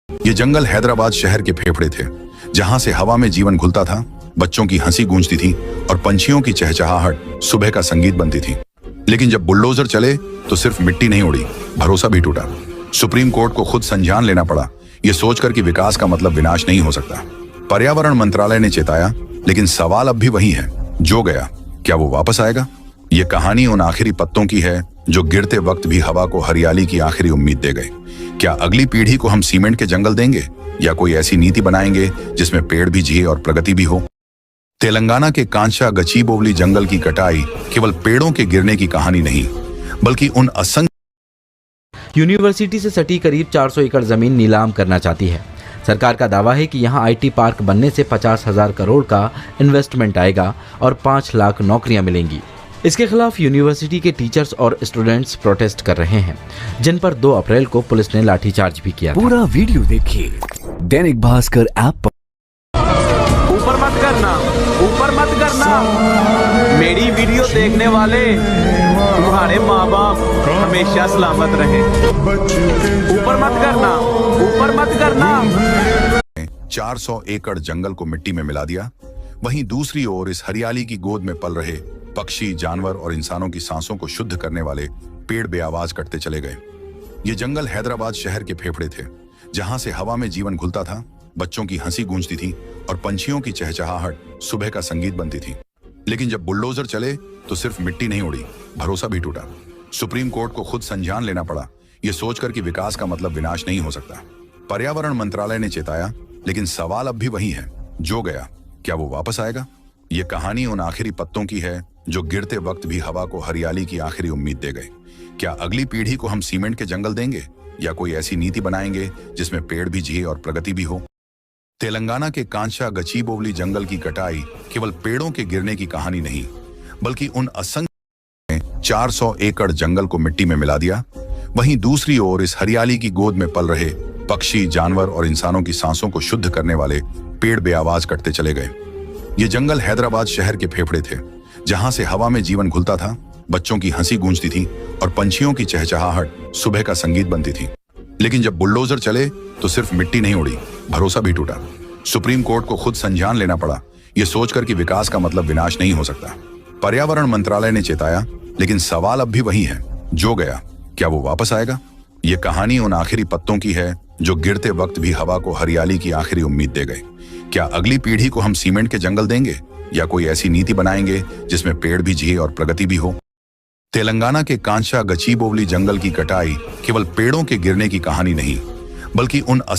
ये जंगल हैदराबाद शहर के फेफड़े थे, जहां से हवा में जीवन घुलता था, बच्चों की हंसी गूंजती थी और पंछियों की चहचहाहट सुबह का संगीत बनती थी। लेकिन जब बुलडोजर चले तो सिर्फ मिट्टी नहीं उड़ी, भरोसा भी टूटा। सुप्रीम कोर्ट को खुद संज्ञान लेना पड़ा, ये सोचकर कि विकास का मतलब विनाश नहीं हो सकता। पर्यावरण मंत्रालय ने चेताया, लेकिन सवाल अब भी वही है, जो गया क्या वो वापस आएगा? ये कहानी उन आखिरी पत्तों की है जो गिरते वक्त भी हवा को हरियाली की आखिरी उम्मीद दे गए। क्या अगली पीढ़ी को हम सीमेंट के जंगल देंगे या कोई ऐसी नीति बनाएंगे जिसमें पेड़ भी जिए और प्रगति भी हो? तेलंगाना के कांचा गचीबोवली जंगल की कटाई केवल पेड़ों के गिरने की कहानी नहीं, बल्कि उन असंख्य यूनिवर्सिटी से सटी करीब 400 एकड़ जमीन नीलाम करना चाहती है। सरकार का दावा है कि यहां आईटी पार्क बनने से 50,000 करोड़ का इन्वेस्टमेंट आएगा और 5 लाख नौकरियां मिलेंगी। इसके खिलाफ यूनिवर्सिटी के टीचर्स और स्टूडेंट्स प्रोटेस्ट कर रहे हैं, जिन पर 2 अप्रैल को पुलिस ने लाठीचार्ज भी किया था। पूरा वीडियो देखिए दैनिक भास्कर ऐप पर। ऊपर मत करना, ऊपर मत करना। मेरी वीडियो देखने वाले तुम्हारे माँ बाप हमेशा सलामत रहे। ऊपर मत करना, ऊपर मत करना। 400 एकड़ जंगल को मिट्टी में मिला दिया। वहीं दूसरी ओर इस हरियाली की गोद में पल रहे पक्षी, जानवर और इंसानों की सांसों को शुद्ध करने वाले पेड़ बेआवाज कटते चले गए। ये जंगल हैदराबाद शहर के फेफड़े थे, जहां से हवा में जीवन घुलता था, बच्चों की हंसी गूंजती थी और पंछियों की चहचहाहट सुबह का संगीत बनती थी। लेकिन जब बुलडोजर चले तो सिर्फ मिट्टी नहीं उड़ी, भरोसा भी टूटा। सुप्रीम कोर्ट को खुद संज्ञान लेना पड़ा, ये सोचकर कि विकास का मतलब विनाश नहीं हो सकता। पर्यावरण मंत्रालय ने चेताया, लेकिन सवाल अब भी वही है, जो गया क्या वो वापस आएगा? ये कहानी उन आखिरी पत्तों की है जो गिरते वक्त भी हवा को हरियाली की आखिरी उम्मीद दे गए। क्या अगली पीढ़ी को हम सीमेंट के जंगल देंगे या कोई ऐसी नीति बनाएंगे जिसमें पेड़ भी जिए और प्रगति भी हो? तेलंगाना के कांचा गचीबोवली जंगल की कटाई केवल पेड़ों के गिरने की कहानी नहीं, बल्कि उन असंख्य 400 एकड़ जंगल को मिट्टी में मिला दिया। वहीं दूसरी ओर इस हरियाली की गोद में पल रहे पक्षी, जानवर और इंसानों की सांसों को शुद्ध करने वाले पेड़ बेआवाज कटते चले गए। ये जंगल हैदराबाद शहर के फेफड़े थे, जहां से हवा में जीवन घुलता था, बच्चों की हंसी गूंजती थी और पंछियों की चहचहाहट सुबह का संगीत बनती थी। लेकिन जब बुलडोजर चले तो सिर्फ मिट्टी नहीं उड़ी, भरोसा भी टूटा। सुप्रीम कोर्ट को खुद संज्ञान लेना पड़ा, ये सोचकर कि विकास का मतलब विनाश नहीं हो सकता। पर्यावरण मंत्रालय ने चेताया, लेकिन सवाल अब भी वही है, जो गया क्या वो वापस आएगा? ये कहानी उन आखिरी पत्तों की है जो गिरते वक्त भी हवा को हरियाली की आखिरी उम्मीद दे गए। क्या अगली पीढ़ी को हम सीमेंट के जंगल देंगे या कोई ऐसी नीति बनाएंगे जिसमें पेड़ भी जिए और प्रगति भी हो? तेलंगाना के कांचा गचीबोवली जंगल की कटाई केवल पेड़ों के गिरने की कहानी नहीं, बल्कि उन असंख्य